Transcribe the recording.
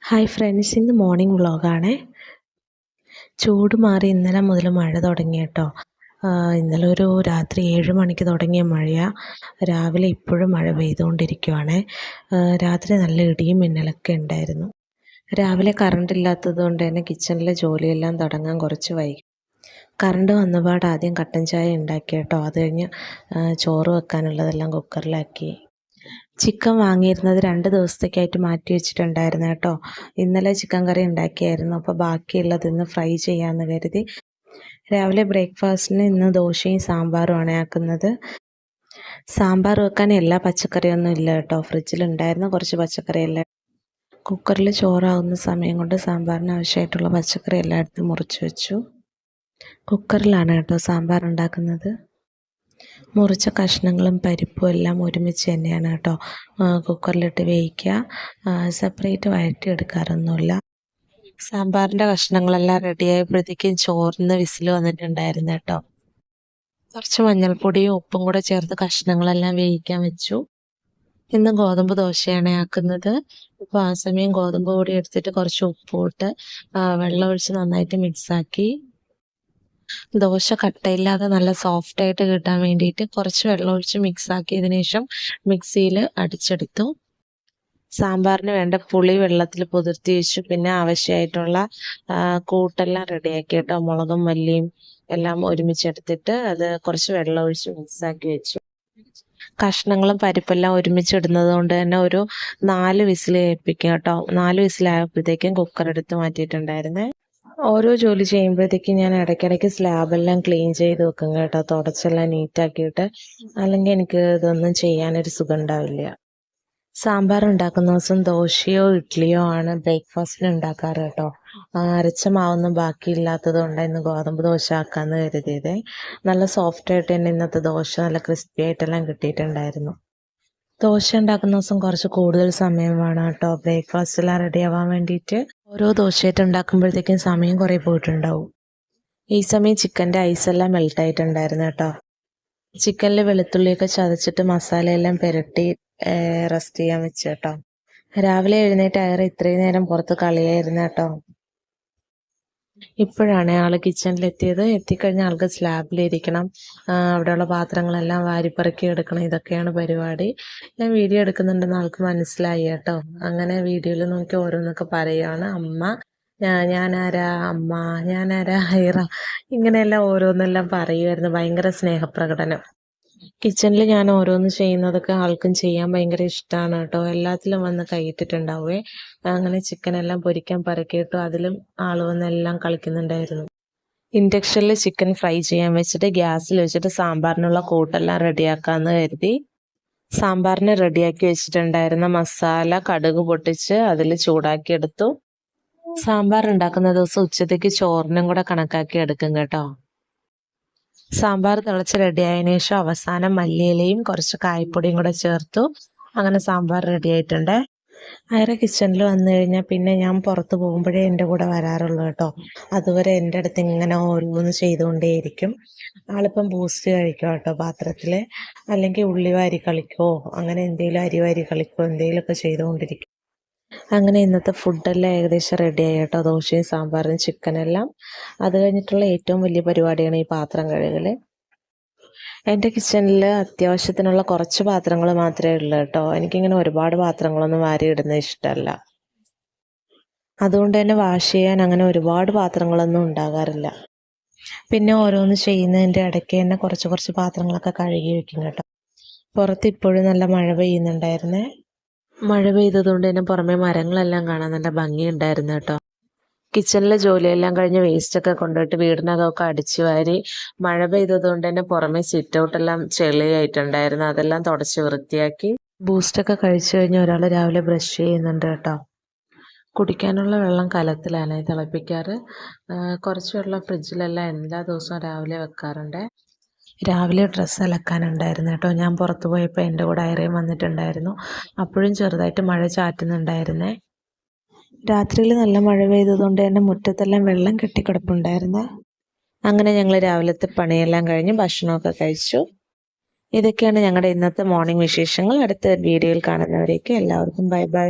Hi friends, ഇന്ന് morning വ്ളോഗാണ്. ചൂട് മാറി ഇന്നലെ മുതൽ മഴ തുടങ്ങി കേട്ടോ. ഇന്നലെ ഒരു രാത്രി 7 മണിക്ക് തുടങ്ങിയ മഴയാണ്. രാവിലെ ഇപ്പോഴും മഴ പെയ്തുകൊണ്ടിരിക്കുകയാണ്. രാത്രി നല്ല ഇടിയും മിന്നലൊക്കെ ഉണ്ടായിരുന്നു. രാവിലെ കറണ്ട് ഇല്ലാത്തത് കൊണ്ട് തന്നെ കിച്ചണിലെ ജോലിയെല്ലാം തുടങ്ങാൻ കുറച്ച് വൈകി. കറണ്ട് വന്നപാട് ആദ്യം കട്ടൻ ചായ ഉണ്ടാക്കി കേട്ടോ. അത് കഴിഞ്ഞ് ചോറ് വെക്കാനുള്ളതെല്ലാം കുക്കറിലാക്കി. ചിക്കൻ വാങ്ങിയിരുന്നത് 2 ദിവസത്തേക്കായിട്ട് മാറ്റി വെച്ചിട്ടുണ്ടായിരുന്നു കേട്ടോ. ഇന്നലെ ചിക്കൻ കറി ഉണ്ടാക്കിയായിരുന്നു. അപ്പോൾ ബാക്കിയുള്ളത് ഇന്ന് ഫ്രൈ ചെയ്യാമെന്ന് കരുതി. രാവിലെ ബ്രേക്ക്ഫാസ്റ്റിന് ഇന്ന് ദോശയും സാമ്പാറുമാണ് ആക്കുന്നത്. സാമ്പാർ വെക്കാൻ എല്ലാ പച്ചക്കറിയൊന്നും ഇല്ല കേട്ടോ. ഫ്രിഡ്ജിലുണ്ടായിരുന്ന കുറച്ച് പച്ചക്കറിയെല്ലാം കുക്കറിൽ ചോറാവുന്ന സമയം കൊണ്ട് സാമ്പാറിന് ആവശ്യമായിട്ടുള്ള പച്ചക്കറി എല്ലായിടത്തും മുറിച്ച് വെച്ചു. കുക്കറിലാണ് കേട്ടോ സാമ്പാർ ഉണ്ടാക്കുന്നത്. മുറിച്ച കഷ്ണങ്ങളും പരിപ്പും എല്ലാം ഒരുമിച്ച് തന്നെയാണ് കേട്ടോ കുക്കറിലിട്ട് വേവിക്കുക. സെപ്പറേറ്റ് വഴറ്റിയെടുക്കാറൊന്നുമില്ല. സാമ്പാറിൻ്റെ കഷ്ണങ്ങളെല്ലാം റെഡിയായപ്പോഴത്തേക്കും ചോറിന് വിസിൽ വന്നിട്ടുണ്ടായിരുന്നു കേട്ടോ. കുറച്ച് മഞ്ഞൾപ്പൊടിയും ഉപ്പും കൂടെ ചേർത്ത് കഷ്ണങ്ങളെല്ലാം വേവിക്കാൻ വെച്ചു. ഇന്ന് ഗോതമ്പ് ദോശയാണ് ആക്കുന്നത്. ഇപ്പോൾ ആ സമയം ഗോതമ്പ് പൊടി എടുത്തിട്ട് കുറച്ച് ഉപ്പും ഇട്ട് വെള്ളം ഒഴിച്ച് നന്നായിട്ട് മിക്സാക്കി. ദോശ കട്ടയില്ലാതെ നല്ല സോഫ്റ്റായിട്ട് കിട്ടാൻ വേണ്ടിയിട്ട് കുറച്ച് വെള്ളം ഒഴിച്ച് മിക്സാക്കിയതിന് ശേഷം മിക്സിയിൽ അടിച്ചെടുത്തു. സാമ്പാറിന് വേണ്ട പുളി വെള്ളത്തിൽ കുതിർത്തി വെച്ചു. പിന്നെ ആവശ്യമായിട്ടുള്ള കൂട്ടെല്ലാം റെഡിയാക്കി കേട്ടോ. മുളകും മല്ലിയും എല്ലാം ഒരുമിച്ചെടുത്തിട്ട് അത് കുറച്ച് വെള്ളം ഒഴിച്ച് മിക്സാക്കി വെച്ചു. കഷ്ണങ്ങളും പരിപ്പെല്ലാം ഒരുമിച്ചിടുന്നത് കൊണ്ട് തന്നെ ഒരു 4 വിസിൽ കേൾപ്പിക്കും കേട്ടോ. 4 വിസിലായപ്പോഴത്തേക്കും കുക്കർ എടുത്ത് മാറ്റിയിട്ടുണ്ടായിരുന്നേ. ഓരോ ജോലി ചെയ്യുമ്പോഴത്തേക്കും ഞാൻ ഇടയ്ക്കിടയ്ക്ക് സ്ലാബെല്ലാം ക്ലീൻ ചെയ്ത് വെക്കും കേട്ടോ, തുടച്ചെല്ലാം നീറ്റാക്കിയിട്ട്. അല്ലെങ്കിൽ എനിക്ക് ഇതൊന്നും ചെയ്യാനൊരു സുഖം ഉണ്ടാവില്ല. സാമ്പാർ ഉണ്ടാക്കുന്ന ദിവസം ദോശയോ ഇഡ്ഡലിയോ ആണ് ബ്രേക്ക്ഫാസ്റ്റിന് ഉണ്ടാക്കാറ് കേട്ടോ. അരച്ച മാവൊന്നും ബാക്കിയില്ലാത്തത് കൊണ്ട് ഇന്ന് ഗോതമ്പ് ദോശ ആക്കാമെന്ന് കരുതിയത്. നല്ല സോഫ്റ്റായിട്ട് തന്നെ ഇന്നത്തെ ദോശ നല്ല ക്രിസ്പി ആയിട്ടെല്ലാം കിട്ടിയിട്ടുണ്ടായിരുന്നു. ദോശ ഉണ്ടാക്കുന്ന ദിവസം കുറച്ച് കൂടുതൽ സമയം വേണം കേട്ടോ ബ്രേക്ക്ഫാസ്റ്റെല്ലാം റെഡി ആവാൻ വേണ്ടിയിട്ട്. ഓരോ ദോശയായിട്ട് ഉണ്ടാക്കുമ്പോഴത്തേക്കും സമയം കുറേ പോയിട്ടുണ്ടാവും. ഈ സമയം ചിക്കൻ്റെ ഐസെല്ലാം മെൽട്ടായിട്ടുണ്ടായിരുന്നു കേട്ടോ. ചിക്കനിൽ വെളുത്തുള്ളിയൊക്കെ ചതച്ചിട്ട് മസാലയെല്ലാം പുരട്ടി റെസ്റ്റ് ചെയ്യാൻ വെച്ചു കേട്ടോ. രാവിലെ എഴുന്നേറ്റ് അയറ് ഇത്രയും നേരം പുറത്ത് കളിയായിരുന്നു കേട്ടോ. ഇപ്പോഴാണ് ആൾ കിച്ചണിലെത്തിയത്. എത്തിക്കഴിഞ്ഞാൽ ആൾക്ക് സ്ലാബിലിരിക്കണം, അവിടെയുള്ള പാത്രങ്ങളെല്ലാം വാരിപ്പറക്കി എടുക്കണം. ഇതൊക്കെയാണ് പരിപാടി. ഞാൻ വീഡിയോ എടുക്കുന്നുണ്ടെന്ന് ആൾക്ക് മനസ്സിലായി കേട്ടോ. അങ്ങനെ വീഡിയോയിൽ നോക്കി ഓരോന്നൊക്കെ പറയുകയാണ്. അമ്മ, ഞാനാരാ അമ്മ, ഞാനാരാ ഹൈറ, ഇങ്ങനെയെല്ലാം ഓരോന്നെല്ലാം പറയുമായിരുന്നു. ഭയങ്കര സ്നേഹപ്രകടനം. കിച്ചണിൽ ഞാൻ ഓരോന്ന് ചെയ്യുന്നതൊക്കെ ആൾക്കും ചെയ്യാൻ ഭയങ്കര ഇഷ്ടമാണ് കേട്ടോ. എല്ലാത്തിലും വന്ന് കൈയിട്ടിട്ടുണ്ടാവുമേ. അങ്ങനെ ചിക്കനെല്ലാം പൊരിക്കാൻ പറക്കിയിട്ടു അതിലും ആൾ വന്ന് എല്ലാം കളിക്കുന്നുണ്ടായിരുന്നു. ഇൻഡക്ഷനിൽ ചിക്കൻ ഫ്രൈ ചെയ്യാൻ വെച്ചിട്ട് ഗ്യാസിൽ വെച്ചിട്ട് സാമ്പാറിനുള്ള കൂട്ടെല്ലാം റെഡിയാക്കാമെന്ന് കരുതി. സാമ്പാറിന് റെഡിയാക്കി വെച്ചിട്ടുണ്ടായിരുന്ന മസാല കടുക് പൊട്ടിച്ച് അതിൽ ചൂടാക്കിയെടുത്തു. സാമ്പാർ ഉണ്ടാക്കുന്ന ദിവസം ഉച്ചത്തേക്ക് ചോറിനും കൂടെ കണക്കാക്കി എടുക്കും കേട്ടോ. സാമ്പാർ തിളച്ച് റെഡിയായതിനു ശേഷം അവസാനം മല്ലിയിലയും കുറച്ച് കായപ്പൊടിയും കൂടെ ചേർത്തു. അങ്ങനെ സാമ്പാർ റെഡി ആയിട്ടുണ്ട്. അയറ കിച്ചണിൽ വന്നു കഴിഞ്ഞാൽ പിന്നെ ഞാൻ പുറത്ത് പോകുമ്പോഴേ എൻ്റെ കൂടെ വരാറുള്ളൂ കേട്ടോ. അതുവരെ എൻ്റെ അടുത്ത് ഇങ്ങനെ ഓരോന്ന് ചെയ്തുകൊണ്ടേയിരിക്കും. ആളിപ്പം ബൂസ്റ്റ് കഴിക്കും കേട്ടോ പാത്രത്തിൽ, അല്ലെങ്കിൽ ഉള്ളി വാരി കളിക്കുമോ അങ്ങനെ എന്തെങ്കിലും അരി വാരി കളിക്കുമോ എന്തെങ്കിലുമൊക്കെ ചെയ്തുകൊണ്ടിരിക്കും. അങ്ങനെ ഇന്നത്തെ ഫുഡെല്ലാം ഏകദേശം റെഡിയായി കേട്ടോ. ദോശയും സാമ്പാറും ചിക്കനെല്ലാം. അത് കഴിഞ്ഞിട്ടുള്ള ഏറ്റവും വലിയ പരിപാടിയാണ് ഈ പാത്രം കഴുകൽ. എൻ്റെ കിച്ചണിൽ അത്യാവശ്യത്തിനുള്ള കുറച്ച് പാത്രങ്ങൾ മാത്രമേ ഉള്ളൂ കേട്ടോ. എനിക്കിങ്ങനെ ഒരുപാട് പാത്രങ്ങളൊന്നും വാരി ഇടുന്നത് ഇഷ്ടമല്ല. അതുകൊണ്ട് തന്നെ വാഷ് ചെയ്യാൻ അങ്ങനെ ഒരുപാട് പാത്രങ്ങളൊന്നും ഉണ്ടാകാറില്ല. പിന്നെ ഓരോന്ന് ചെയ്യുന്നതിൻ്റെ ഇടയ്ക്ക് തന്നെ കുറച്ച് പാത്രങ്ങളൊക്കെ കഴുകി വെക്കും കേട്ടോ. പുറത്ത് ഇപ്പോഴും നല്ല മഴ പെയ്യുന്നുണ്ടായിരുന്നേ. മഴ പെയ്തതുകൊണ്ട് തന്നെ പുറമെ മരങ്ങളെല്ലാം കാണാൻ നല്ല ഭംഗിയുണ്ടായിരുന്നു കേട്ടോ. കിച്ചണിലെ ജോലിയെല്ലാം കഴിഞ്ഞ് വേസ്റ്റൊക്കെ കൊണ്ടുപോയിട്ട് വീടിനകമൊക്കെ അടിച്ചു വാരി. മഴ പെയ്തതുകൊണ്ട് തന്നെ പുറമെ സിറ്റ് ഔട്ടെല്ലാം ചെളിയായിട്ടുണ്ടായിരുന്നു. അതെല്ലാം തുടച്ച് വൃത്തിയാക്കി. ബൂസ്റ്റൊക്കെ കഴിച്ചു കഴിഞ്ഞ് ഒരാൾ രാവിലെ ബ്രഷ് ചെയ്യുന്നുണ്ട് കേട്ടോ. കുടിക്കാനുള്ള വെള്ളം കലത്തിലാണ് തിളപ്പിക്കാറ്. കുറച്ച് വെള്ളം ഫ്രിഡ്ജിലെല്ലാം എല്ലാ ദിവസവും രാവിലെ വെക്കാറുണ്ട്. രാവിലെ ഡ്രസ്സ് അലക്കാനുണ്ടായിരുന്നു കേട്ടോ. ഞാൻ പുറത്ത് പോയപ്പോൾ എൻ്റെ കൂടെ അയറയും വന്നിട്ടുണ്ടായിരുന്നു. അപ്പോഴും ചെറുതായിട്ട് മഴ ചാറ്റുന്നുണ്ടായിരുന്നേ. രാത്രിയിൽ നല്ല മഴ പെയ്തതുകൊണ്ട് തന്നെ മുറ്റത്തെല്ലാം വെള്ളം കെട്ടിക്കിടപ്പുണ്ടായിരുന്നു. അങ്ങനെ ഞങ്ങൾ രാവിലത്തെ പണിയെല്ലാം കഴിഞ്ഞ് ഭക്ഷണമൊക്കെ കഴിച്ചു. ഇതൊക്കെയാണ് ഞങ്ങളുടെ ഇന്നത്തെ മോർണിംഗ് വിശേഷങ്ങൾ. അടുത്ത വീഡിയോയിൽ കാണുന്നവരേക്ക് എല്ലാവർക്കും ബൈ ബൈ.